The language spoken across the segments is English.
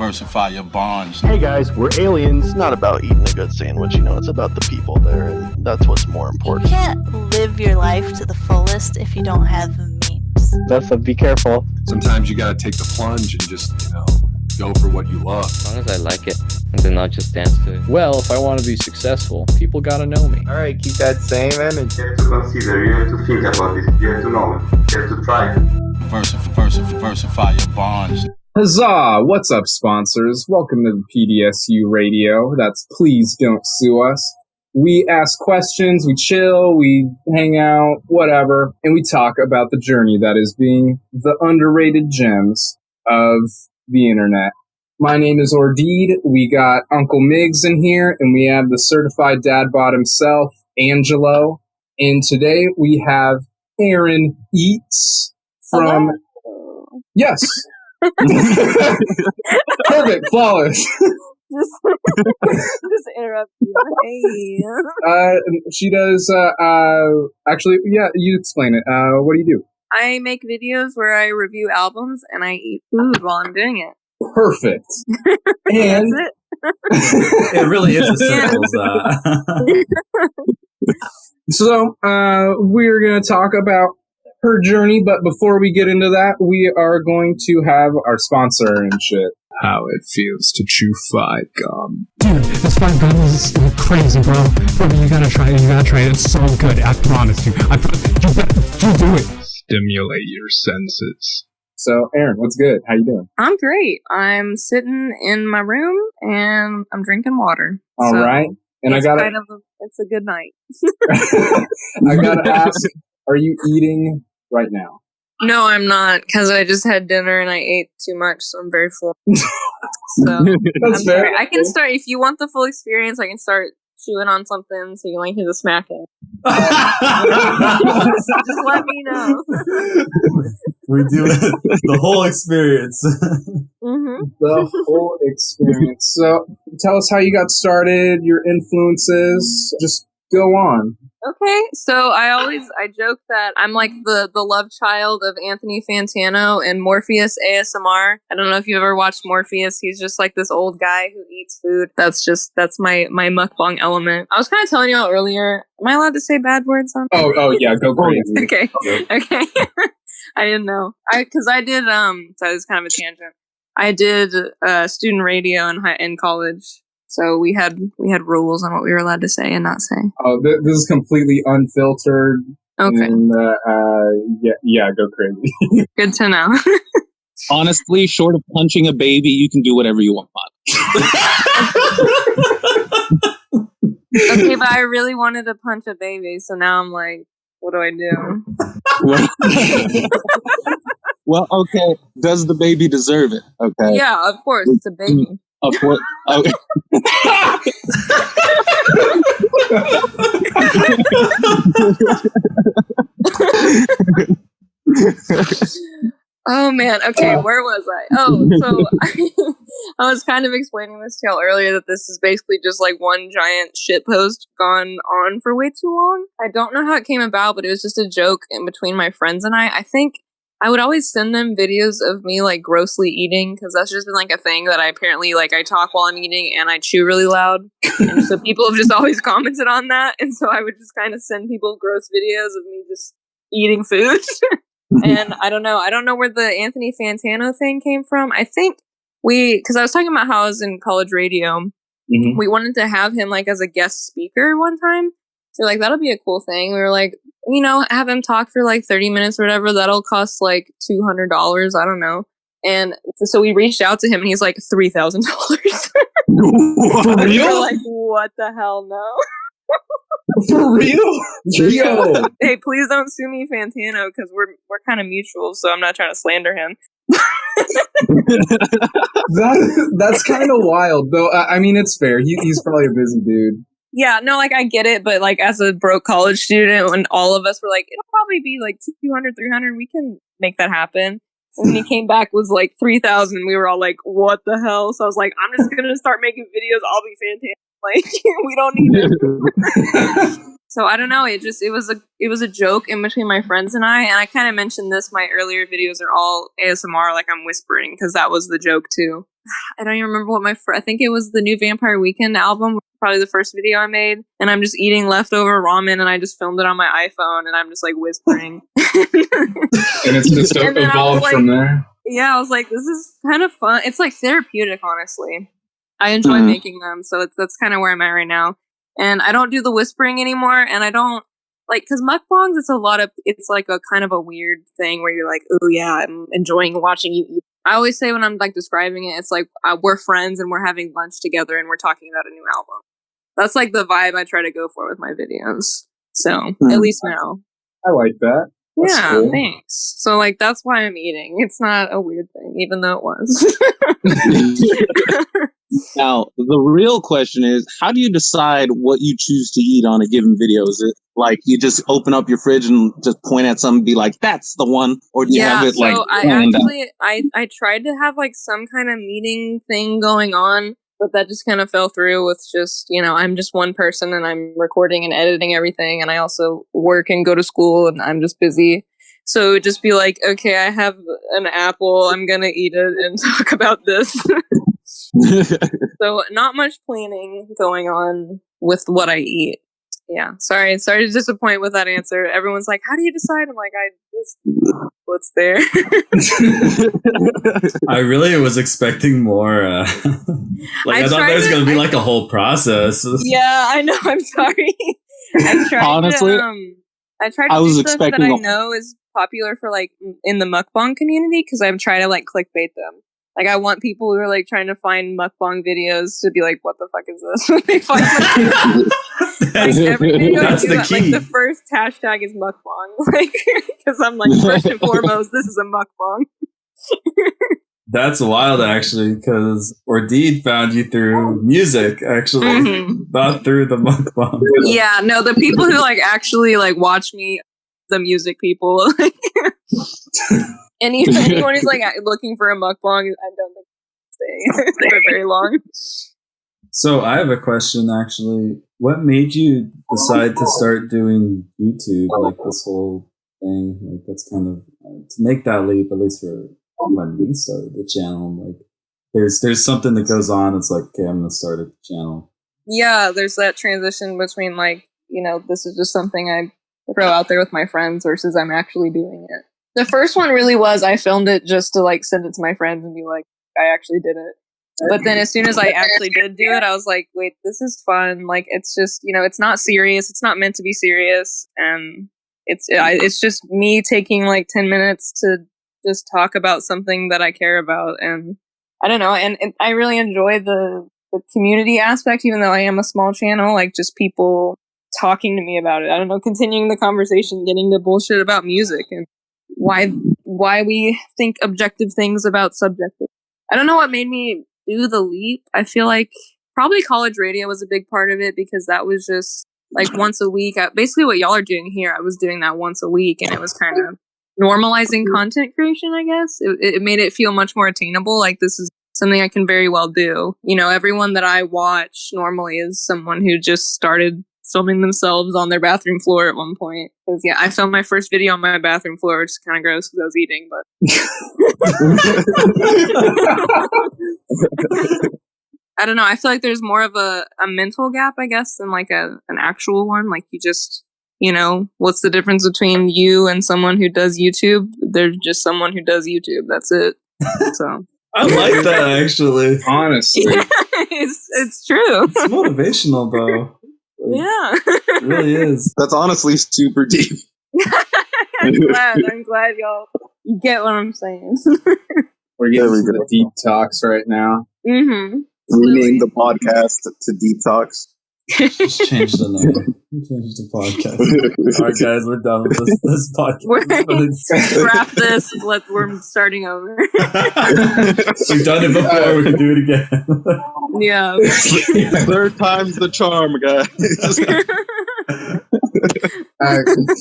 diversify your bonds. Hey guys, we're aliens. It's not about eating a good sandwich, it's about the people there, and that's what's more important. You can't live your life to the fullest if you don't have memes. So be careful. Sometimes you gotta take the plunge and just, go for what you love. As long as I like it, and then I'll just dance to it. Well, if I want to be successful, people gotta know me. All right, keep that same energy. You have to consider, you have to think about it, you have to know it, you have to try it. Diversify your bonds. Huzzah! What's up, sponsors? Welcome to the PDSU Radio. That's Please Don't Sue Us. We ask questions, we chill, we hang out, whatever, and we talk about the journey that is being the underrated gems of the internet. My name is Ordeed. We got Uncle Miggs in here, and we have the certified dad bod himself, Angelo. And today we have Erin Eats from... Hello. Yes. Perfect, flawless. Just interrupt you. Hey. She does, actually, yeah, you explain it. What do you do? I make videos where I review albums and I eat food while I'm doing it. Perfect. And That's it. It really is a circles. So, we're going to talk about her journey, but before we get into that, we are going to have our sponsor and shit. How it feels to chew 5 gum. Dude, this 5 gum is crazy, bro. Bro, you gotta try it. You gotta try it. It's so good. I promise you. You do it. Stimulate your senses. So, Erin, what's good? How you doing? I'm great. I'm sitting in my room and I'm drinking water. All right. And it's it's a good night. I gotta ask, are you eating right now? No, I'm not, because I just had dinner and I ate too much, so I'm very full. So That's fair. sorry. I can start, if you want the full experience, I can start chewing on something so you can hear the smacking. Just let me know. We do the whole experience. Mm-hmm. The whole experience. So, tell us how you got started, your influences. Just go on. Okay, so I joke that I'm like the love child of Anthony Fantano and Morpheus ASMR. I don't know if you ever watched Morpheus. He's just like this old guy who eats food. That's my mukbang element. I was kind of telling you all earlier. Am I allowed to say bad words on? Oh yeah, go crazy. Okay. I didn't know. Because I did so it was kind of a tangent. I did student radio in college. So we had rules on what we were allowed to say and not say. Oh, this is completely unfiltered. Okay. And, yeah, go crazy. Good to know. Honestly, short of punching a baby, you can do whatever you want. Okay, but I really wanted to punch a baby, so now I'm like, what do I do? Well, okay. Does the baby deserve it? Okay. Yeah, of course, it's a baby. Of course. Okay. Oh man, okay, where was I? Oh, so I was kind of explaining this to y'all earlier that this is basically just like one giant shitpost gone on for way too long. I don't know how it came about, but it was just a joke in between my friends and I think I would always send them videos of me like grossly eating, because that's just been like a thing that I apparently like. I talk while I'm eating and I chew really loud, and so people have just always commented on that, and so I would just kind of send people gross videos of me just eating food. And I don't know where the Anthony Fantano thing came from. I think because I was talking about how I was in college radio, we wanted to have him like as a guest speaker one time. So like that'll be a cool thing. We were like, have him talk for like 30 minutes or whatever. That'll cost like $200. I don't know. And so we reached out to him and he's like $3,000. For real? We're like, what the hell? No. For real? Yo. Hey, please don't sue me, Fantano, because we're kind of mutual, so I'm not trying to slander him. That's kind of wild, though. I mean, it's fair. He's probably a busy dude. Yeah, no, like, I get it, but, like, as a broke college student, when all of us were like, it'll probably be, like, 200, 300, we can make that happen. When he came back was, like, 3,000, we were all like, what the hell? So I was like, I'm just gonna start making videos, I'll be Fantano. Like, we don't need it. So I don't know. It was a joke in between my friends and I kind of mentioned this. My earlier videos are all ASMR, like I'm whispering, because that was the joke too. I don't even remember what I think it was the new Vampire Weekend album, probably the first video I made, and I'm just eating leftover ramen, and I just filmed it on my iPhone, and I'm just like whispering. And it's just evolved from there. Yeah, I was like, this is kind of fun. It's like therapeutic, honestly. I enjoy making them, so that's kind of where I'm at right now. And I don't do the whispering anymore, and I don't like, because mukbangs, it's like a kind of a weird thing where you're like, oh yeah, I'm enjoying watching you eat. I always say when I'm like describing it, it's like we're friends and we're having lunch together and we're talking about a new album. That's like the vibe I try to go for with my videos. So at least now. I like that. That's cool. Thanks. So like that's why I'm eating. It's not a weird thing, even though it was. Now, the real question is, how do you decide what you choose to eat on a given video? Is it like you just open up your fridge and just point at something and be like, that's the one? Or do you have it like... I tried to have like some kind of meeting thing going on, but that just kind of fell through with just, I'm just one person and I'm recording and editing everything. And I also work and go to school and I'm just busy. So it would just be like, okay, I have an apple. I'm going to eat it and talk about this. So not much planning going on with what I eat. Yeah. Sorry to disappoint with that answer. Everyone's like, how do you decide? I'm like, I just what's there. I really was expecting more. I thought there was going to be like a whole process. Yeah, I know. I'm sorry. Honestly, I tried to do stuff that I know is popular for like in the mukbang community because I'm trying to like clickbait them. Like I want people who are like trying to find mukbang videos to be like, "What the fuck is this?" When they find like every video that's the key. Like the first hashtag is mukbang, like because I'm like first and foremost, this is a mukbang. That's wild, actually, because Ordeed found you through music, actually, not through the mukbang. Yeah, no, the people who like actually like watch me, the music people. Anyone who's like looking for a mukbang, I don't think stay for very long. So I have a question, actually. What made you decide to start doing YouTube, like this whole thing? Like that's kind of to make that leap, at least for when we started the channel. Like there's something that goes on. It's like, okay, I'm gonna start a channel. Yeah, there's that transition between like, this is just something I throw out there with my friends versus I'm actually doing it. The first one really was I filmed it just to like send it to my friends and be like, I actually did it. But then as soon as I actually did do it, I was like, wait, this is fun. Like, it's just, it's not serious. It's not meant to be serious. And it's just me taking like 10 minutes to just talk about something that I care about. And I don't know. And I really enjoy the community aspect, even though I am a small channel, like just people talking to me about it. I don't know, continuing the conversation, getting the bullshit about music and why we think objective things about subjective. I don't know what made me do the leap. I feel like probably college radio was a big part of it because that was just like once a week. Basically what y'all are doing here, I was doing that once a week and it was kind of normalizing content creation, I guess. It made it feel much more attainable. Like this is something I can very well do. Everyone that I watch normally is someone who just started filming themselves on their bathroom floor at one point. Because I filmed my first video on my bathroom floor, which is kind of gross because I was eating, but I don't know. I feel like there's more of a mental gap, I guess, than like an actual one. Like you just, what's the difference between you and someone who does YouTube? They're just someone who does YouTube. That's it. So I like that, actually. Honestly. Yeah, it's true. It's motivational, though. Yeah. It really is. That's honestly super deep. I'm glad y'all you get what I'm saying. We're getting the deep talks right now. Mm-hmm. Rename the podcast to Deep Talks. Just change the name. Change the podcast. All right, guys, we're done with this podcast. Wrap this. We're starting over. We've done it before. We can do it again. Yeah. Third time's the charm, guys.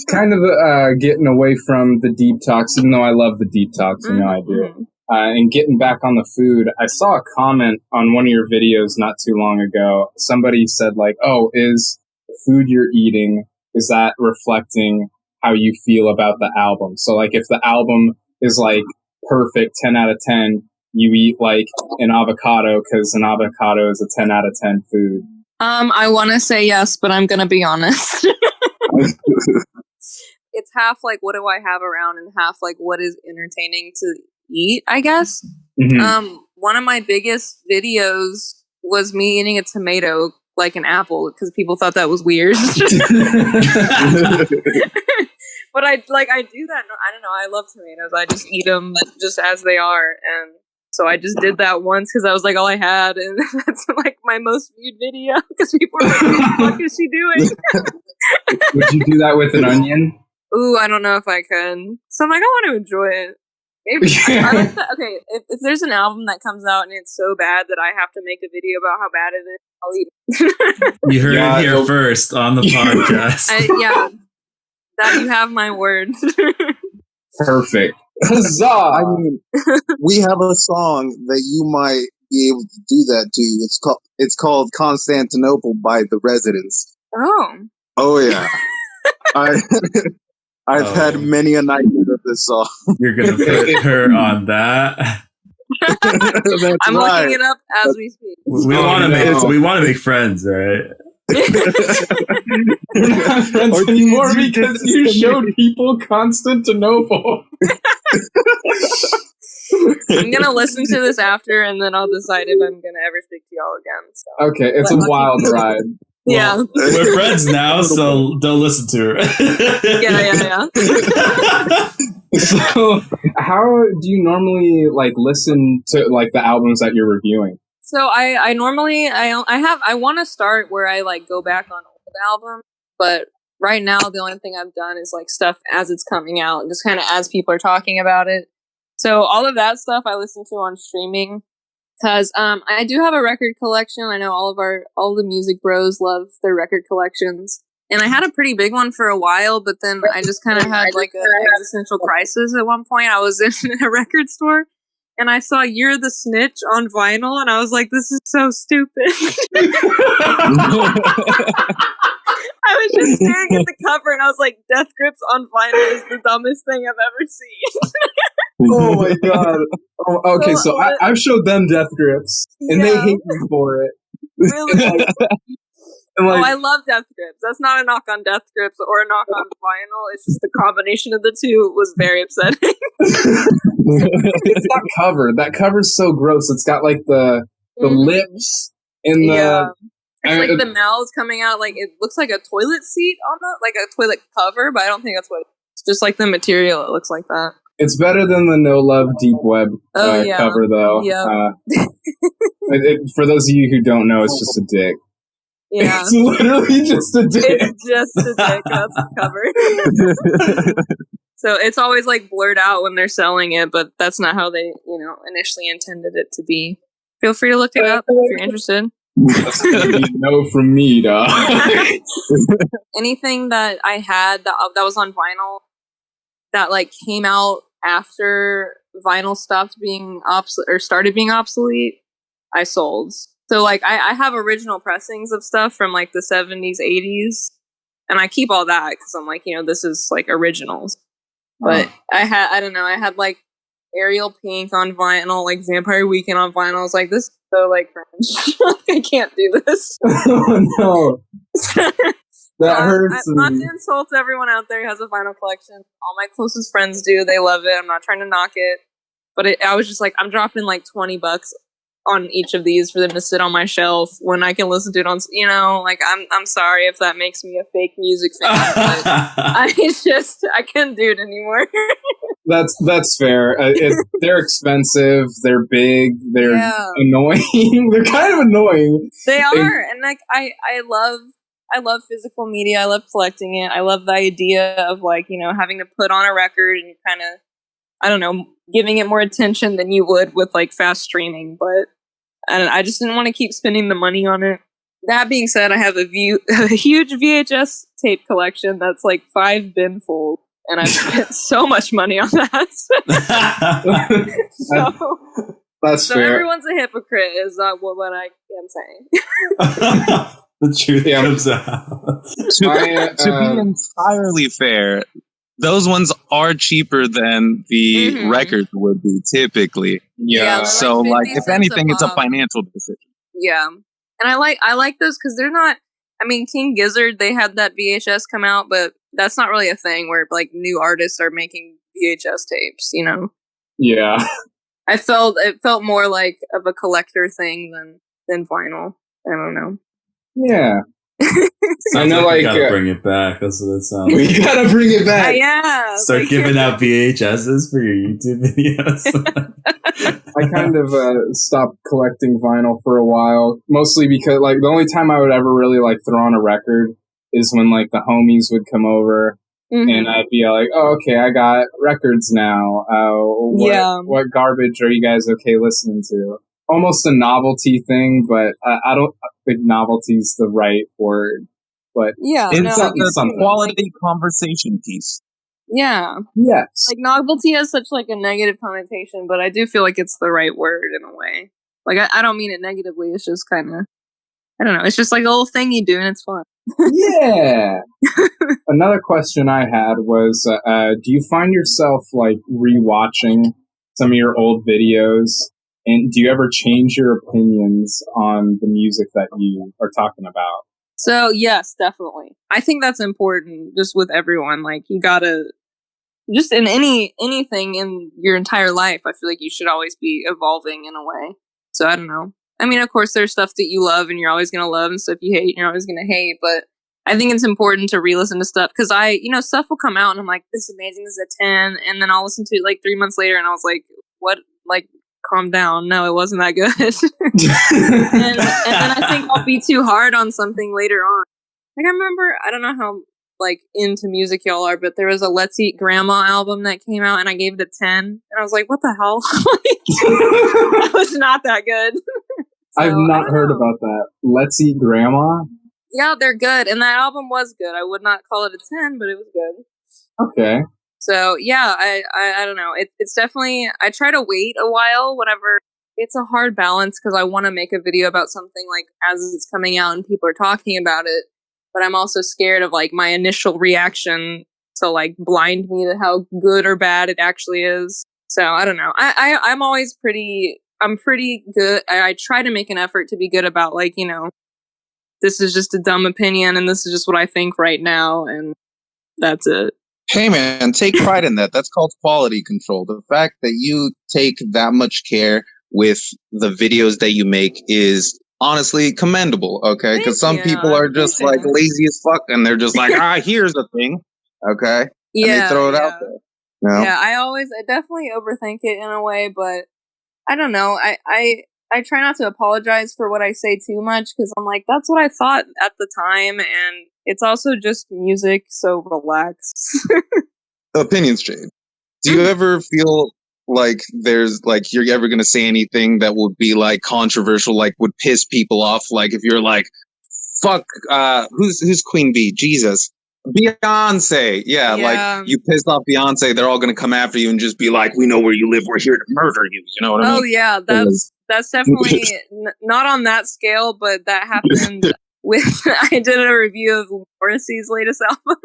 Kind of getting away from the deep talks, even though I love the deep talks. I do. And getting back on the food, I saw a comment on one of your videos not too long ago. Somebody said like, oh, is the food you're eating, is that reflecting how you feel about the album? So like if the album is like perfect, 10 out of 10, you eat like an avocado because an avocado is a 10 out of 10 food? I want to say yes, but I'm gonna be honest. It's half like what do I have around, and half like what is entertaining to eat, I guess. Mm-hmm. One of my biggest videos was me eating a tomato like an apple because people thought that was weird. But I do that. I don't know. I love tomatoes. I just eat them just as they are, and so I just did that once because I was like all I had, and that's like my most viewed video because people were like, "What the fuck is she doing?" Would you do that with an onion? Ooh, I don't know if I could. So I'm like, I want to enjoy it. Maybe I like that. Okay, if there's an album that comes out and it's so bad that I have to make a video about how bad it is, I'll eat it. You heard it here first on the podcast. Yeah, that you have my word. Perfect. Huzzah! I mean, we have a song that you might be able to do that to. It's called Constantinople by The Residents. Oh yeah. I've had many a nightmare of this song. You're gonna put her on that. I'm looking it up as we speak. We want to make friends, right? We're not friends anymore because you showed people Constantinople. I'm gonna listen to this after, and then I'll decide if I'm gonna ever speak to y'all again. So. Okay, it's a wild ride. Yeah, we're friends now, so don't listen to her. Yeah. So, how do you normally like listen to like the albums that you're reviewing? So I normally I want to start where I like go back on old albums, but right now the only thing I've done is like stuff as it's coming out, just kind of as people are talking about it. So all of that stuff I listen to on streaming. Because I do have a record collection. I know all the music bros love their record collections. And I had a pretty big one for a while, but then I just kind of had like an existential crisis at one point. I was in a record store, and I saw You're the Snitch on vinyl, and I was like, this is so stupid. I was just staring at the cover, and I was like, Death Grips on vinyl is the dumbest thing I've ever seen. Oh my god. Oh, okay, so I've showed them Death Grips, and they hate me for it. Really? Like, I love Death Grips. That's not a knock on Death Grips or a knock on vinyl. It's just the combination of the two was very upsetting. It's not covered. That cover's so gross. It's got like the lips and the... It's like the mouths coming out, like it looks like a toilet seat on it, like a toilet cover, but I don't think that's what it's just like the material, it looks like that. It's better than the No Love Deep Web cover, though. Yeah. For those of you who don't know, it's just a dick. Yeah. It's literally just a dick. It's just a dick, that's the cover. So it's always like blurred out when they're selling it, but that's not how they, initially intended it to be. Feel free to look it up if you're interested. That's you know from me, dog. Anything that I had that was on vinyl that like came out after vinyl stopped being obsolete or started being obsolete, I sold. So like I have original pressings of stuff from like the 70s, 80s, and I keep all that because I'm like, this is like originals. But I had like Ariel Pink on vinyl, like Vampire Weekend on vinyl. I was like, this is so like French. I can't do this. Oh no. That hurts me. Not to insult everyone out there who has a vinyl collection. All my closest friends do. They love it. I'm not trying to knock it. But I was just like, I'm dropping like $20 on each of these for them to sit on my shelf when I can listen to it on, like I'm sorry if that makes me a fake music fan, but I can't do it anymore. That's fair. They're expensive. They're big. They're annoying. They're kind of annoying. They are, and like I love physical media. I love collecting it. I love the idea of like having to put on a record and kind of, I don't know, giving it more attention than you would with like fast streaming. But I just didn't want to keep spending the money on it. That being said, I have a huge VHS tape collection that's like 5 binfuls. And I've spent so much money on that. That's fair. Everyone's a hypocrite is what I am saying. The truth comes out. To be entirely fair, those ones are cheaper than the records would be typically. Yeah, So like like 50 if cents anything, a it's a pop. financial decision. Yeah, and I like those because they're not. I mean, King Gizzard, they had that VHS come out, but that's not really a thing where like new artists are making VHS tapes. You know? Yeah. It felt more like of a collector thing than vinyl. I don't know. Yeah. I know, We like gotta bring it back. That's what it sounds. we gotta bring it back. Yeah. Start giving out VHSs for your YouTube videos. I kind of stopped collecting vinyl for a while, mostly because like the only time I would ever really like throw on a record is when like the homies would come over. And I'd be like, oh, okay, I got records now. What garbage are you guys okay listening to? Almost a novelty thing, but I don't think novelty's the right word. But it's a quality conversation piece. Yeah. Yes. Like novelty has such like a negative connotation, but I do feel like it's the right word in a way. Like I don't mean it negatively. It's just kind of, I don't know. It's just like a little thing you do and it's fun. Yeah. Another question I had was, do you find yourself like rewatching some of your old videos? And do you ever change your opinions on the music that you are talking about? So yes, definitely. I think that's important just with everyone. Like you gotta, just in anything in your entire life, I feel like you should always be evolving in a way. So I don't know. I mean, of course, there's stuff that you love and you're always going to love, and stuff you hate and you're always going to hate. But I think it's important to re-listen to stuff because stuff will come out and I'm like, this is amazing, this is a 10. And then I'll listen to it like 3 months later and I was like, what? Like, calm down. No, it wasn't that good. and then I think I'll be too hard on something later on. Like, I remember, I don't know how like into music y'all are, but there was a Let's Eat Grandma album that came out and I gave it a 10. And I was like, what the hell? It was not that good. So, I've not heard about that. Let's Eat Grandma? Yeah, they're good. And that album was good. I would not call it a 10, but it was good. Okay. So, yeah, I don't know. It's definitely, I try to wait a while whenever, it's a hard balance because I want to make a video about something like as it's coming out and people are talking about it. But I'm also scared of like my initial reaction to like blind me to how good or bad it actually is. So I don't know. I'm always I'm pretty good. I try to make an effort to be good about like, this is just a dumb opinion and this is just what I think right now. And that's it. Hey man, take pride in that. That's called quality control. The fact that you take that much care with the videos that you make is honestly commendable, okay? Because some people are just like lazy as fuck and they're just like, here's the thing, okay? Yeah, and they throw it out there. You know? Yeah, I definitely overthink it in a way, but I don't know. I try not to apologize for what I say too much because I'm like, that's what I thought at the time, and it's also just music, so relax. Opinions change. Do you ever feel like there's like you're ever gonna say anything that would be like controversial, like would piss people off? Like if you're like, fuck, who's Queen Bee? Jesus. Beyonce, yeah, like you pissed off Beyonce, they're all gonna come after you and just be like, "We know where you live. We're here to murder you." You know what I mean? Oh yeah, that's definitely not on that scale, but that happened with. I did a review of Morrissey's latest album.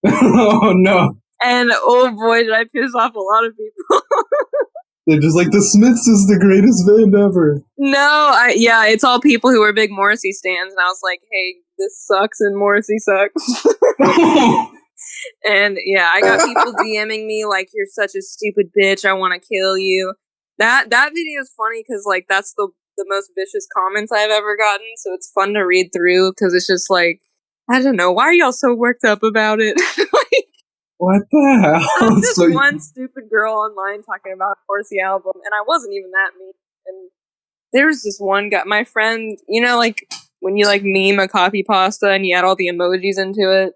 Oh no! And oh boy, did I piss off a lot of people. They're just like, the Smiths is the greatest band ever. No, it's all people who are big Morrissey stans, and I was like, hey, this sucks and Morrissey sucks. And yeah, I got people DMing me like, you're such a stupid bitch, I want to kill you. That video is funny because like that's the most vicious comments I've ever gotten, so it's fun to read through because it's just like, I don't know, why are y'all so worked up about it? Like, what the hell? I'm just one stupid girl online talking about a Morrissey album, and I wasn't even that mean. And there was this one guy, my friend, like when you like meme a copy pasta and you add all the emojis into it.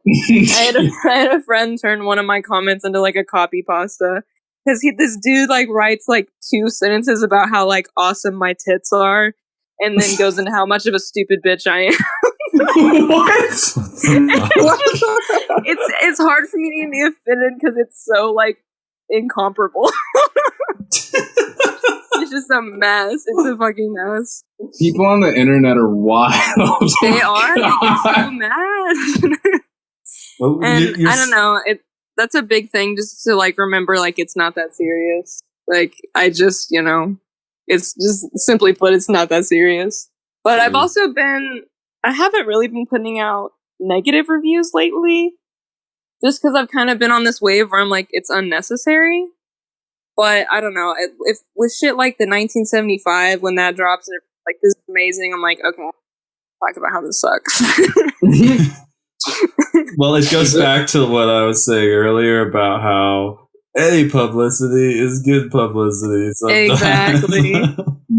I had a friend turn one of my comments into like a copy pasta because this dude like writes like 2 sentences about how like awesome my tits are, and then goes into how much of a stupid bitch I am. What? It's hard for me to be offended because it's so like incomparable. It's just a mess. It's a fucking mess. People on the internet are wild. They are. They get so mad. Well, and I don't know. that's a big thing, just to like remember, like it's not that serious. Like I just, it's just simply put, it's not that serious. But I've also I haven't really been putting out negative reviews lately, just because I've kind of been on this wave where I'm like, it's unnecessary. But I don't know, if with shit like the 1975, when that drops, and like, this is amazing, I'm like, okay, talk about how this sucks. Well, it goes back to what I was saying earlier about how any publicity is good publicity. Sometimes. Exactly.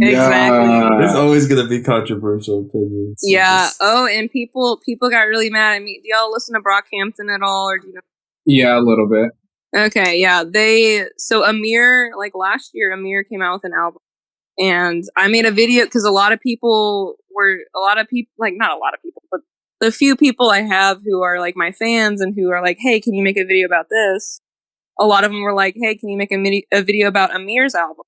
Exactly. There's always going to be controversial opinions. Yeah. Oh, and people got really mad at me. Do y'all listen to Brockhampton at all, or do you know? Yeah, a little bit. Okay, yeah. So Amir, like last year, Amir came out with an album, and I made a video because not a lot of people, but the few people I have who are like my fans and who are like, hey, can you make a video about this? A lot of them were like, hey, can you make a video about Amir's album?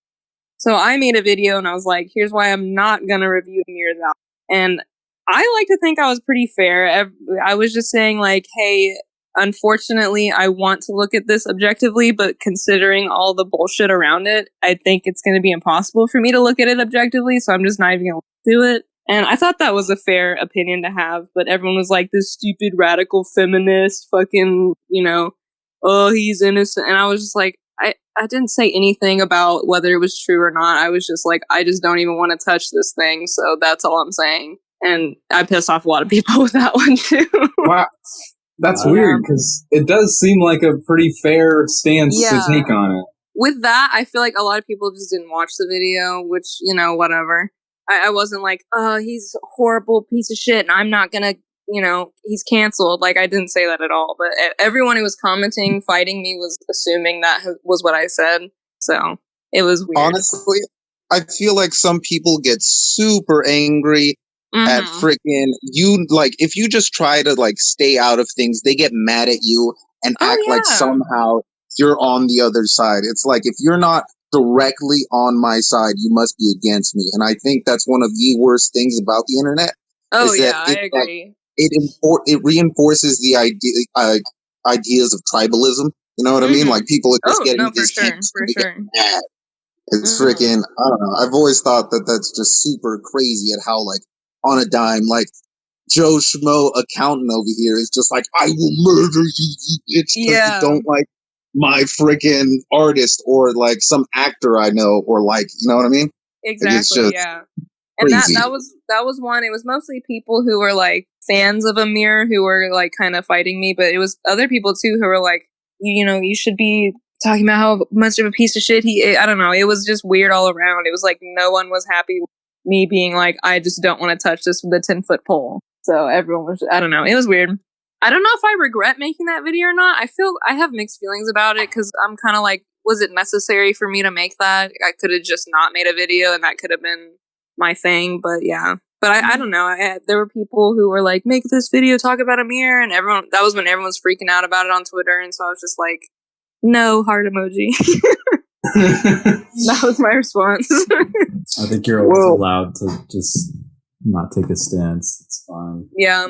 So I made a video and I was like, here's why I'm not going to review Amir's album. And I like to think I was pretty fair. I was just saying like, hey, unfortunately, I want to look at this objectively, but considering all the bullshit around it, I think it's going to be impossible for me to look at it objectively. So I'm just not even going to do it. And I thought that was a fair opinion to have, but everyone was like, this stupid radical feminist fucking, oh, he's innocent. And I was just like, I didn't say anything about whether it was true or not. I was just like, I just don't even want to touch this thing. So that's all I'm saying. And I pissed off a lot of people with that one too. Wow. That's weird, because it does seem like a pretty fair stance to take on it. With that, I feel like a lot of people just didn't watch the video, which, whatever. I wasn't like, oh, he's a horrible piece of shit and I'm not gonna, he's canceled. Like, I didn't say that at all. But everyone who was commenting, fighting me, was assuming that was what I said. So it was weird. Honestly, I feel like some people get super angry at freaking you. Like, if you just try to like stay out of things, they get mad at you and act like somehow you're on the other side. It's like, if you're not directly on my side, you must be against me. And I think that's one of the worst things about the internet. Oh yeah, I agree. It reinforces the ideas of tribalism. You know what I mean? Like, people are just getting these for sure. mad. It's freaking, I don't know. I've always thought that that's just super crazy at how, like, on a dime, like, Joe Schmo accountant over here is just like, I will murder you, you bitch, because you don't like my freaking artist or like some actor I know, or like, you know what I mean? Exactly, yeah. And that was one. It was mostly people who were like fans of Amir who were like kind of fighting me, but it was other people too who were like, you should be talking about how much of a piece of shit I don't know. It was just weird all around. It was like no one was happy with me being like, I just don't want to touch this with a 10-foot pole. So everyone was, I don't know. It was weird. I don't know if I regret making that video or not. I have mixed feelings about it, because I'm kind of like, was it necessary for me to make that? I could have just not made a video and that could have been my thing. But yeah. But I don't know. There were people who were like, make this video, talk about Amir, and that was when everyone was freaking out about it on Twitter. And so I was just like, no, heart emoji. That was my response. I think you're always allowed to just not take a stance. It's fine. Yeah.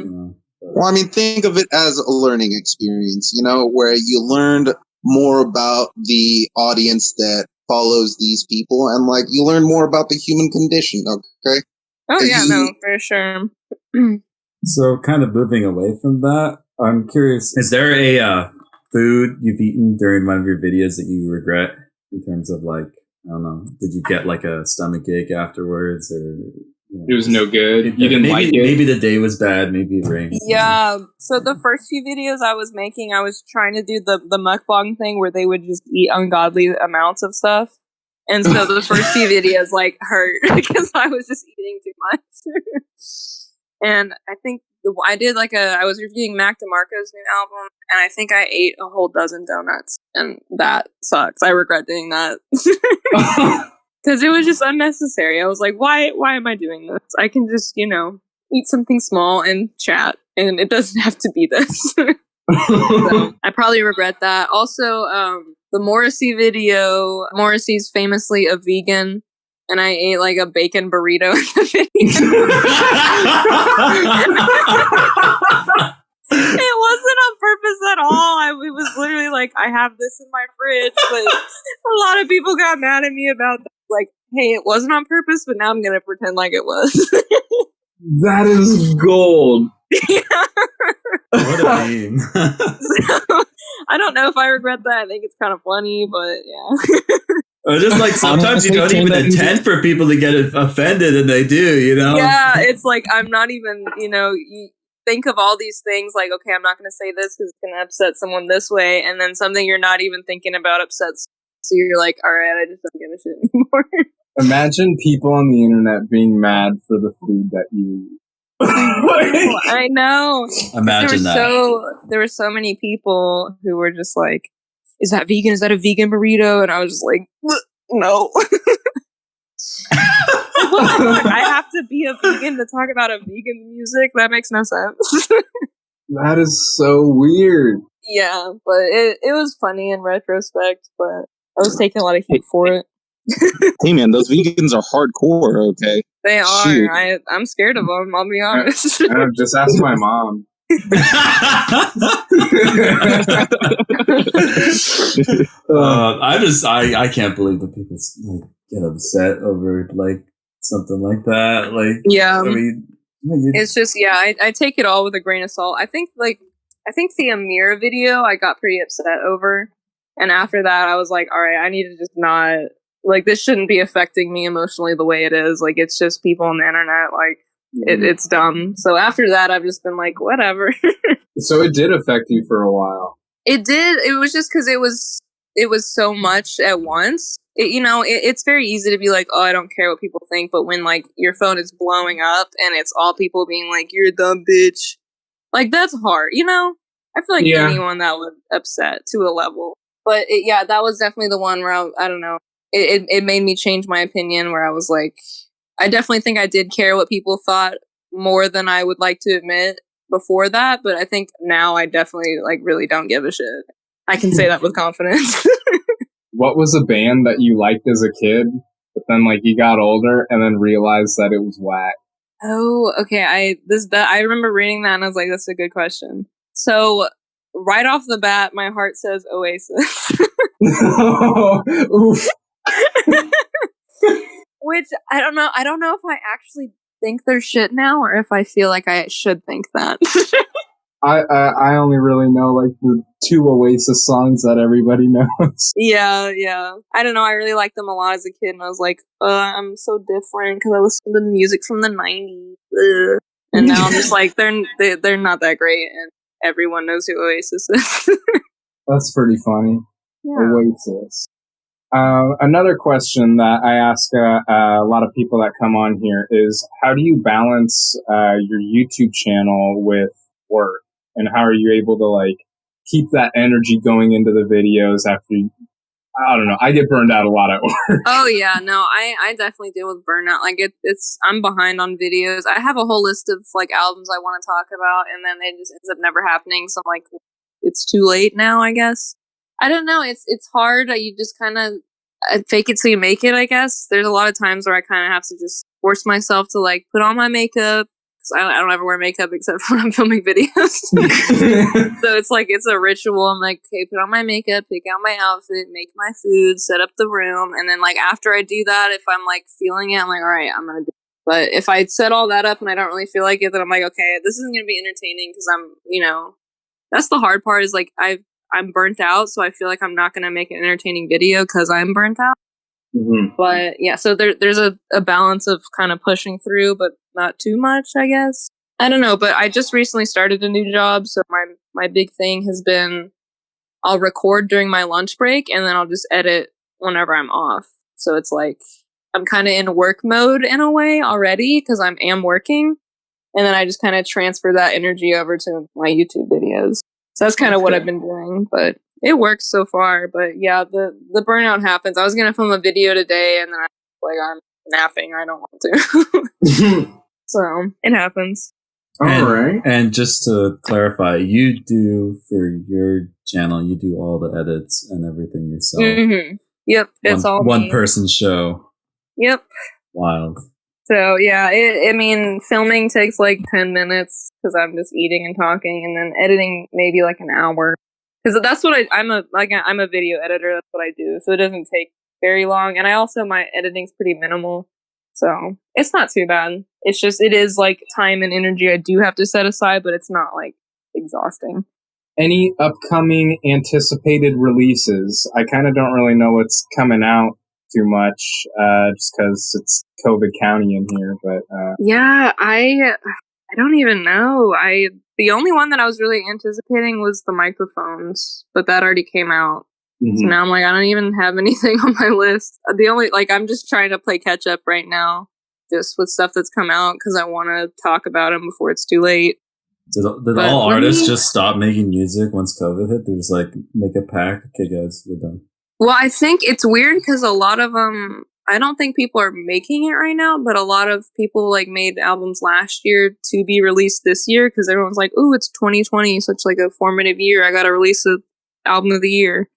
Well, I mean, think of it as a learning experience, where you learned more about the audience that follows these people, and like, you learn more about the human condition. Okay. Oh yeah, no, for sure. So, kind of moving away from that, I'm curious: is there a food you've eaten during one of your videos that you regret? In terms of like, I don't know, did you get like a stomach ache afterwards, or it was no good? You didn't like it? Maybe the day was bad. Maybe it rained. Yeah. So the first few videos I was making, I was trying to do the mukbang thing where they would just eat ungodly amounts of stuff. And so the first few videos like hurt because I was just eating too much. And I think I did I was reviewing Mac DeMarco's new album, and I think I ate a whole dozen donuts, and that sucks. I regret doing that. Because it was just unnecessary. I was like, why am I doing this? I can just, eat something small and chat, and it doesn't have to be this. So, I probably regret that. Also, the Morrissey video, Morrissey's famously a vegan, and I ate like a bacon burrito in the video. It wasn't on purpose. purpose at all. It was literally like, I have this in my fridge, but a lot of people got mad at me about that. Like, hey, it wasn't on purpose, but now I'm gonna pretend like it was. That is gold. What a meme. So, I don't know if I regret that. I think it's kind of funny, but yeah. Or just like sometimes you don't even intend for people to get offended, and they do, you know? Yeah, it's like I'm not even, you think of all these things like, okay, I'm not going to say this because it's going to upset someone this way, and then something you're not even thinking about upsets. So you're like, all right, I just don't give a shit anymore. Imagine people on the internet being mad for the food that you eat. I know. Imagine There were so many people who were just like, is that vegan? Is that a vegan burrito? And I was just like, no. What the fuck? I have to be a vegan to talk about a vegan music? That makes no sense. That is so weird. Yeah, but it was funny in retrospect, but I was taking a lot of heat for it. Hey man, those vegans are hardcore, okay? They are. Shoot. I'm scared of them, I'll be honest. Just ask my mom. I can't believe that people like get upset over like something like that. Like, yeah, I mean, it's just I take it all with a grain of salt. I think the Amir video I got pretty upset over, and after that I was like, all right, I need to just not, like, this shouldn't be affecting me emotionally the way it is. Like, it's just people on the internet, like. It's dumb. So after that, I've just been like, whatever. So it did affect you for a while. It did. It was just because it was so much at once. It's very easy to be like, oh, I don't care what people think. But when like your phone is blowing up and it's all people being like, you're a dumb bitch, like that's hard. I feel like anyone that would upset to a level. But that was definitely the one where I don't know. It made me change my opinion. Where I was like. I definitely think I did care what people thought more than I would like to admit before that, but I think now I definitely like really don't give a shit. I can say that with confidence. What was a band that you liked as a kid, but then like you got older and then realized that it was whack? Oh, okay. I remember reading that and I was like, that's a good question. So right off the bat, my heart says Oasis. Oof. Which I don't know. I don't know if I actually think they're shit now or if I feel like I should think that. I only really know like the 2 Oasis songs that everybody knows. Yeah. I don't know. I really liked them a lot as a kid, and I was like, I'm so different because I listened to music from the 90s. And now I'm just like, they're not that great, and everyone knows who Oasis is. That's pretty funny. Yeah. Oasis. Another question that I ask a lot of people that come on here is, how do you balance your YouTube channel with work? And how are you able to like keep that energy going into the videos after I don't know. I get burned out a lot at work. Oh yeah, no, I definitely deal with burnout. Like it's I'm behind on videos. I have a whole list of like albums I want to talk about, and then it just ends up never happening. So I'm like, it's too late now, I guess. I don't know. It's hard. You just kind of fake it till you make it, I guess. There's a lot of times where I kind of have to just force myself to like put on my makeup, because I don't ever wear makeup except for when I'm filming videos. So it's like, it's a ritual. I'm like, okay, put on my makeup, pick out my outfit, make my food, set up the room. And then like after I do that, if I'm like feeling it, I'm like, all right, I'm going to do it. But if I set all that up and I don't really feel like it, then I'm like, okay, this isn't going to be entertaining, because I'm, that's the hard part, is like I'm burnt out, so I feel like I'm not going to make an entertaining video because I'm burnt out. Mm-hmm. But yeah, so there's a balance of kind of pushing through, but not too much, I guess. I don't know, but I just recently started a new job, so my big thing has been I'll record during my lunch break, and then I'll just edit whenever I'm off. So it's like I'm kind of in work mode in a way already, because I am working, and then I just kind of transfer that energy over to my YouTube videos. So that's kind of what I've been doing, but it works so far. But yeah, the burnout happens. I was going to film a video today, and then I'm napping. I don't want to. So it happens. All right. And just to clarify, you do, for your channel, you do all the edits and everything yourself. Mm-hmm. Yep. It's all one me. person show. Yep. Wild. So yeah, I mean, filming takes like 10 minutes because I'm just eating and talking, and then editing maybe like an hour. Because that's what I'm a video editor. That's what I do. So it doesn't take very long, and my editing's pretty minimal, so it's not too bad. It's just it is like time and energy I do have to set aside, but it's not like exhausting. Any upcoming anticipated releases? I kind of don't really know what's coming out too much, just because it's COVID County in here. But yeah, I don't even know. The only one that I was really anticipating was the microphones, but that already came out. So now I'm like, I don't even have anything on my list. I'm just trying to play catch up right now, just with stuff that's come out because I want to talk about them before it's too late. Did all artists just stop making music once COVID hit? They're just like, make a pact. Okay, guys, we're done. Well, I think it's weird because a lot of them, I don't think people are making it right now, but a lot of people like made albums last year to be released this year because everyone's like, "Ooh, it's 2020, such like a formative year. I got to release an album of the year."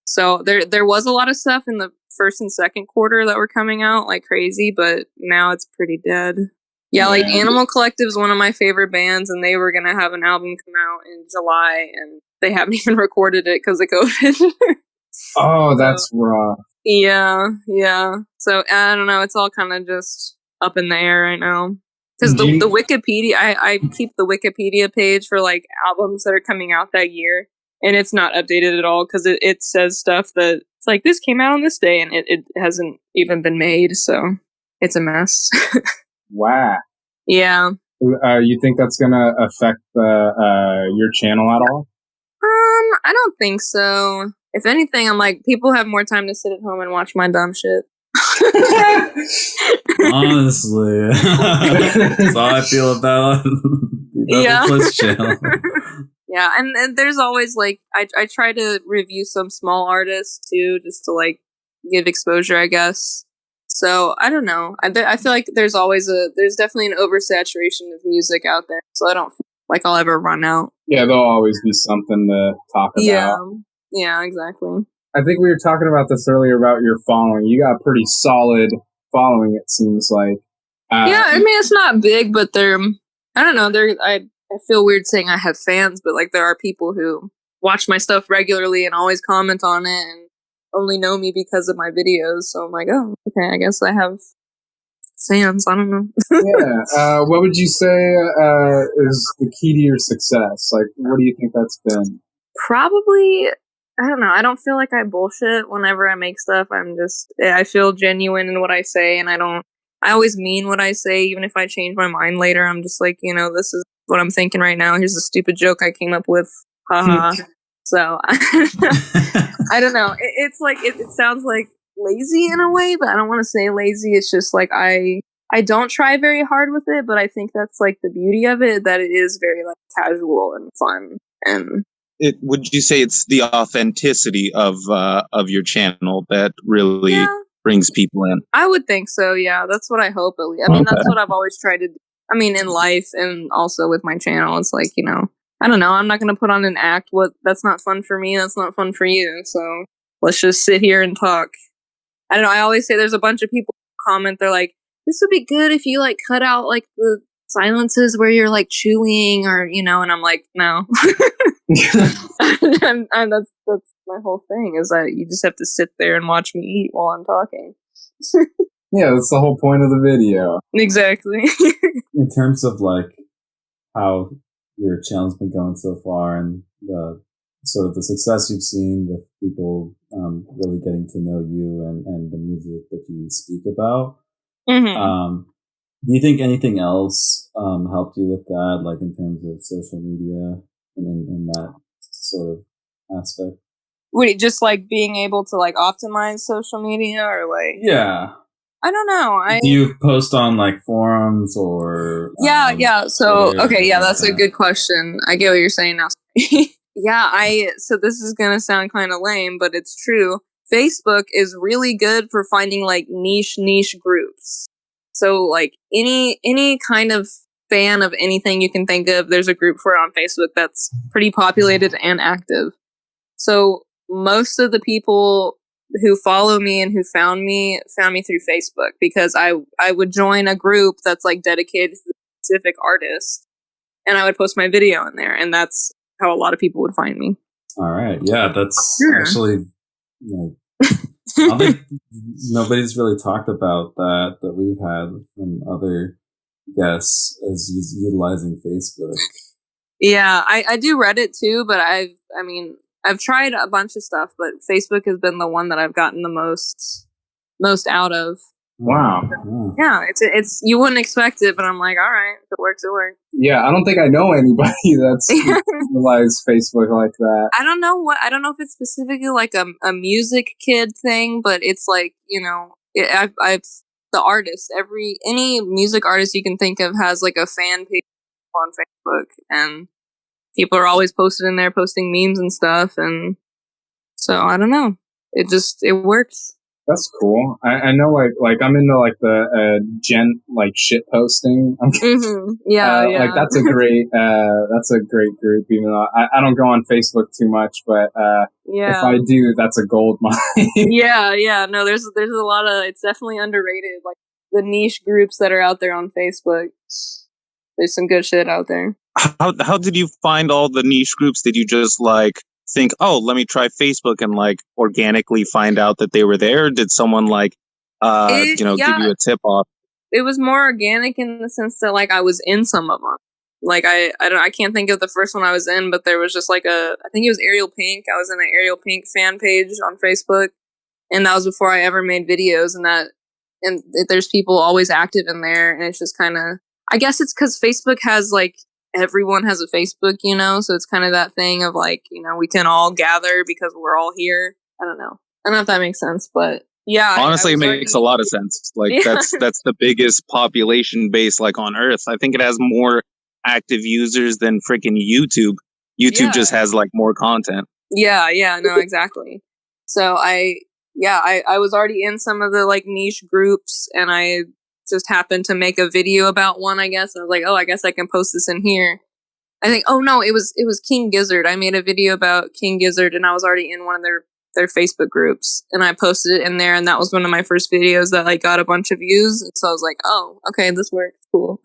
So there was a lot of stuff in the first and second quarter that were coming out like crazy, but now it's pretty dead. Yeah, like Animal Collective is one of my favorite bands, and they were gonna have an album come out in July, and they haven't even recorded it because of COVID. Oh, that's rough. Yeah. So I don't know. It's all kind of just up in the air right now. Because the Wikipedia, I keep the Wikipedia page for like albums that are coming out that year, and it's not updated at all because it says stuff that it's like this came out on this day, and it hasn't even been made. So it's a mess. Wow. Yeah. You think that's gonna affect your channel at all? I don't think so. If anything, I'm like, people have more time to sit at home and watch my dumb shit. Honestly, that's how I feel about the Plus channel. Yeah, and there's always like I try to review some small artists too, just to like give exposure, I guess. So I don't know. I feel like there's definitely an oversaturation of music out there. So I don't feel like I'll ever run out. Yeah, there'll always be something to talk about. Yeah, exactly. I think we were talking about this earlier about your following. You got a pretty solid following, it seems like. Yeah, I mean, it's not big, but I don't know, I feel weird saying I have fans, but like there are people who watch my stuff regularly and always comment on it and only know me because of my videos. So I'm like, oh, okay, I guess I have fans. I don't know. Yeah. What would you say is the key to your success? Like, what do you think that's been? Probably, I don't know. I don't feel like I bullshit whenever I make stuff. I feel genuine in what I say, and I always mean what I say, even if I change my mind later. I'm just like, this is what I'm thinking right now. Here's a stupid joke I came up with. Haha. So, I don't know. It's like, it sounds like lazy in a way, but I don't want to say lazy. It's just like, I don't try very hard with it, but I think that's like the beauty of it, that it is very like casual and fun. And would you say it's the authenticity of your channel that really brings people in? I would think so. Yeah, that's what I hope. At least. I mean, that's what I've always tried to do. I mean, in life and also with my channel, it's like, I don't know. I'm not going to put on an act. That's not fun for me. That's not fun for you. So let's just sit here and talk. I don't know. I always say there's a bunch of people who comment. They're like, this would be good if you like cut out like the silences where you're like chewing or, and I'm like, no. and that's my whole thing is that you just have to sit there and watch me eat while I'm talking. Yeah, that's the whole point of the video. Exactly. In terms of like how your channel's been going so far and the sort of the success you've seen with people really getting to know you and the music that you speak about, do you think anything else helped you with that, like in terms of social media and in that sort of aspect? Wait, just like being able to like optimize social media or like... Yeah. I don't know. Do you post on like forums or... Yeah. So, okay, yeah, that's a good question. I get what you're saying now. So this is going to sound kind of lame, but it's true. Facebook is really good for finding like niche groups. So like any kind of fan of anything you can think of, there's a group for it on Facebook that's pretty populated and active. So most of the people who follow me and who found me through Facebook, because I would join a group that's like dedicated to the specific artist, and I would post my video in there, and that's how a lot of people would find me. All right, yeah, that's actually like I don't think nobody's really talked about that we've had from other guests as utilizing Facebook. Yeah, I do Reddit too, but I've tried a bunch of stuff, but Facebook has been the one that I've gotten the most out of. Wow. Yeah, it's you wouldn't expect it, but I'm like, all right, if it works, it works. Yeah, I don't think I know anybody that's utilized Facebook like that. I don't know if it's specifically like a music kid thing, but it's like, you know, I've the artist, any music artist you can think of has like a fan page on Facebook, and people are always posted in there posting memes and stuff, and so I don't know, it works. That's cool. I know, like I'm into like the shit posting. Yeah. Like that's a great group. Even though I don't go on Facebook too much, but if I do, that's a gold mine. yeah. No, there's a lot of, it's definitely underrated. Like the niche groups that are out there on Facebook. There's some good shit out there. How did you find all the niche groups? Did you just like think, oh, let me try Facebook and like organically find out that they were there? Or did someone like, give you a tip off? It was more organic in the sense that like I was in some of them. Like I can't think of the first one I was in, but there was just like I think it was Ariel Pink. I was in an Ariel Pink fan page on Facebook, and that was before I ever made videos. And there's people always active in there, and it's just kind of, I guess it's because Facebook has like, everyone has a Facebook, you know, so it's kind of that thing of like, you know, we can all gather because we're all here. I don't know if that makes sense, but yeah. Honestly, it makes a lot of sense. Like that's the biggest population base like on Earth. I think it has more active users than freaking YouTube. YouTube just has like more content. Yeah, no, exactly. So I was already in some of the like niche groups, and I just happened to make a video about one, I guess. And I was like, oh, I guess I can post this in here. I think, oh no, it was King Gizzard. I made a video about King Gizzard, and I was already in one of their Facebook groups, and I posted it in there, and that was one of my first videos that like got a bunch of views. And so I was like, oh, okay, this works. Cool.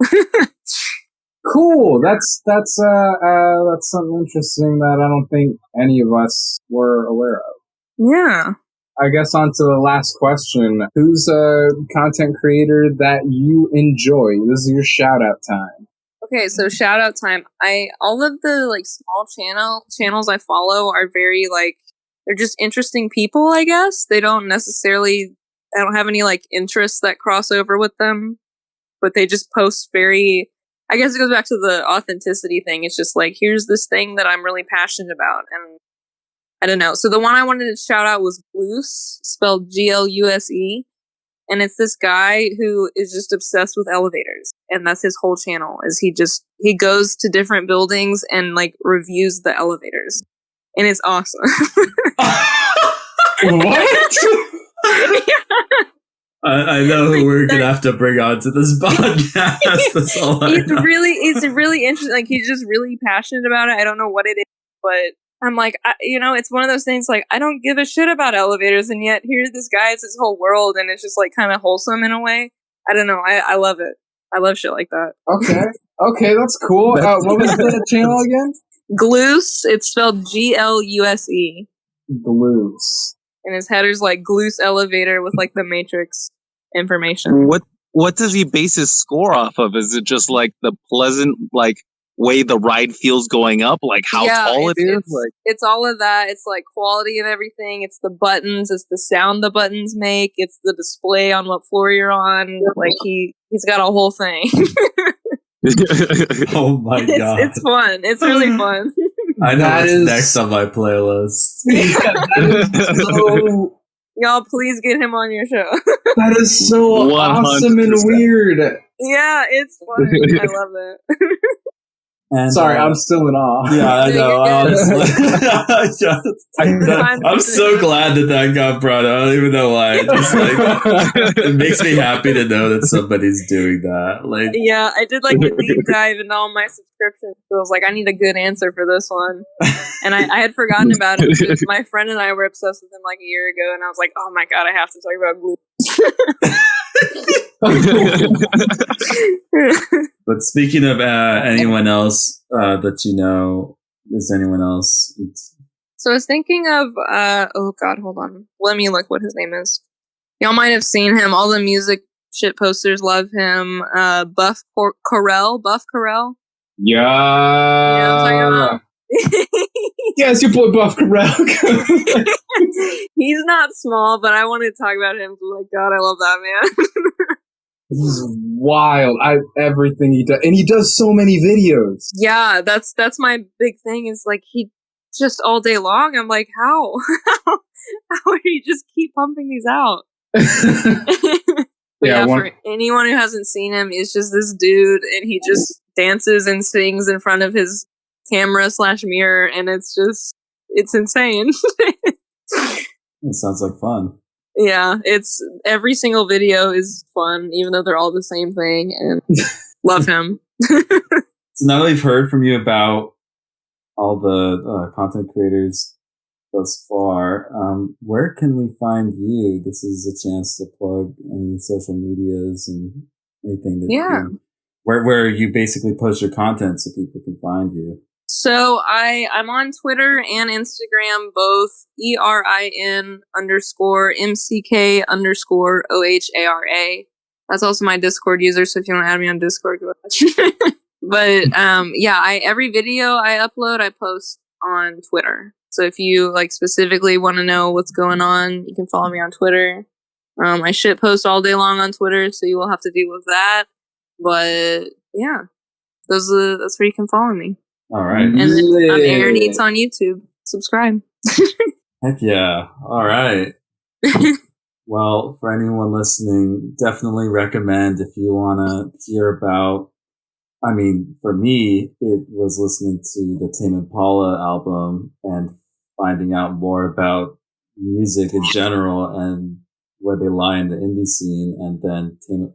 Cool. That's something interesting that I don't think any of us were aware of. Yeah. I guess on to the last question. Who's a content creator that you enjoy? This is your shout out time. Okay, so shout out time. All of the like small channels I follow are very like, they're just interesting people, I guess. I don't have any like interests that cross over with them, but they just post very, I guess it goes back to the authenticity thing. It's just like, here's this thing that I'm really passionate about, and I don't know. So the one I wanted to shout out was Gluse, spelled Gluse. And it's this guy who is just obsessed with elevators. And that's his whole channel, is he goes to different buildings and like reviews the elevators. And it's awesome. What? I know who we're gonna have to bring on to this podcast. That's all I know. It's really interesting. Like, he's just really passionate about it. I don't know what it is, but I'm like, it's one of those things, like, I don't give a shit about elevators, and yet here's this guy, it's his whole world, and it's just, like, kind of wholesome in a way. I don't know. I love it. I love shit like that. Okay, that's cool. What was the channel again? Gluse. It's spelled Gluse. Gluse. And his header's, like, Gluse elevator with, like, the Matrix information. What does he base his score off of? Is it just, like, the pleasant, like, way the ride feels going up, like how tall it is? It's all of that. It's like quality of everything. It's the buttons. It's the sound the buttons make. It's the display on what floor you're on. Like he's got a whole thing. Oh my god, it's fun. It's really fun. I know what's next on my playlist. So, y'all, please get him on your show. That is so 100%. Awesome and weird. Yeah, it's fun. I love it. And, Sorry, I'm still in awe. Yeah, I know. Honestly, I'm so glad that got brought up. I don't even know why. It makes me happy to know that somebody's doing that. Like, yeah, I did like a deep dive into all my subscriptions. So I was like, I need a good answer for this one, and I had forgotten about it. Because my friend and I were obsessed with him like a year ago, and I was like, oh my god, I have to talk about Gluse. But speaking of anyone else that you know, is anyone else? So I was thinking of, oh god, hold on. Let me look what his name is. Y'all might have seen him. All the music shit posters love him. Buffcorrell. Yeah. You know what I'm talking about? Yes, your boy Buffcorrell. He's not small, but I wanted to talk about him. Like, God, I love that man. He's wild. Everything he does, and he does so many videos. Yeah, that's my big thing. Is like he just all day long. I'm like, how do you just keep pumping these out? Yeah, for anyone who hasn't seen him, it's just this dude, and he just dances and sings in front of his camera / mirror, and it's insane. It sounds like fun. Yeah, it's every single video is fun, even though they're all the same thing, and love him. So now that we've heard from you about all the content creators thus far, where can we find you? This is a chance to plug any social medias and anything that where you basically post your content so people can find you. So I'm on Twitter and Instagram, both ERIN_MCK_OHARA. That's also my Discord user, so if you want to add me on Discord, go ahead. But every video I upload, I post on Twitter. So if you like specifically want to know what's going on, you can follow me on Twitter. I shit post all day long on Twitter, so you will have to deal with that. But yeah, that's where you can follow me. All right. And then I'm Erin Eats on YouTube. Subscribe. Heck yeah. All right. Well, for anyone listening, definitely recommend if you want to hear about, I mean, for me, it was listening to the Tame Impala album and finding out more about music in general and where they lie in the indie scene, and then Tame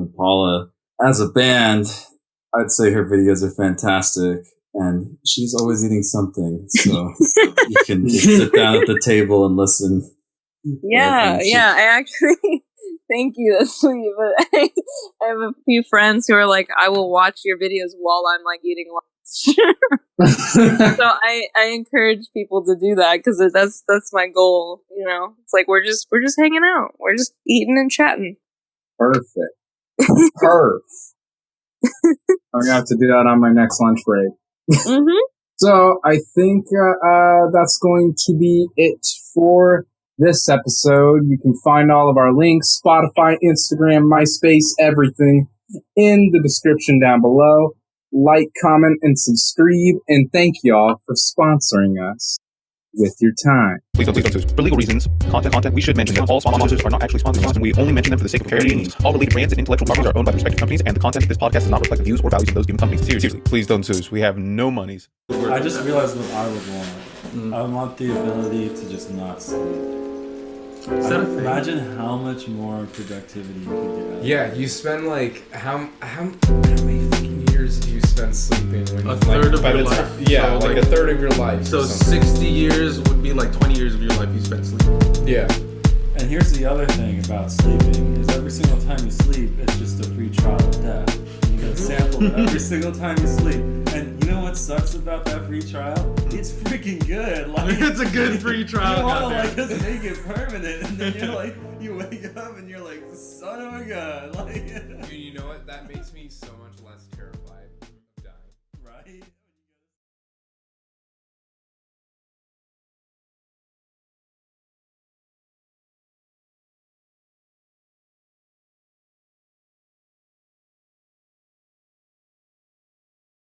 Impala as a band. I'd say her videos are fantastic, and she's always eating something, so you can just sit down at the table and listen. Yeah, I actually, thank you, that's sweet, but I have a few friends who are like, I will watch your videos while I'm like eating lunch. So I encourage people to do that, because that's my goal, you know? It's like, we're just hanging out. We're just eating and chatting. Perfect. I'm gonna have to do that on my next lunch break. Mm-hmm. So I think that's going to be it for this episode. You can find all of our links, Spotify, Instagram, MySpace, everything in the description down below. Like, comment, and subscribe, and thank y'all for sponsoring us with your time. Please don't choose. For legal reasons, content we should mention that all sponsors are not actually sponsors, and we only mention them for the sake of parody means. All related brands and intellectual properties are owned by the respective companies, and the content of this podcast does not reflect the views or values of those given companies. Seriously, please don't sue us. We have no monies. I just realized what I would want. I want the ability to just not sleep. Is that a thing? Imagine how much more productivity you could get. Yeah, you spend like how many fucking years do you spend sleeping? When a third of your life. Yeah, so like a third of your life. So 60 years would be like 20 years of your life you spent sleeping. Yeah. And here's the other thing about sleeping, is every single time you sleep, it's just a free trial of death. You get a sample every single time you sleep. And you know what sucks about that free trial? It's freaking good. Like, it's a good free trial. You want to like just make it permanent, and then you're like, you wake up and you're like, son of a gun. Like, you know what? That makes me so much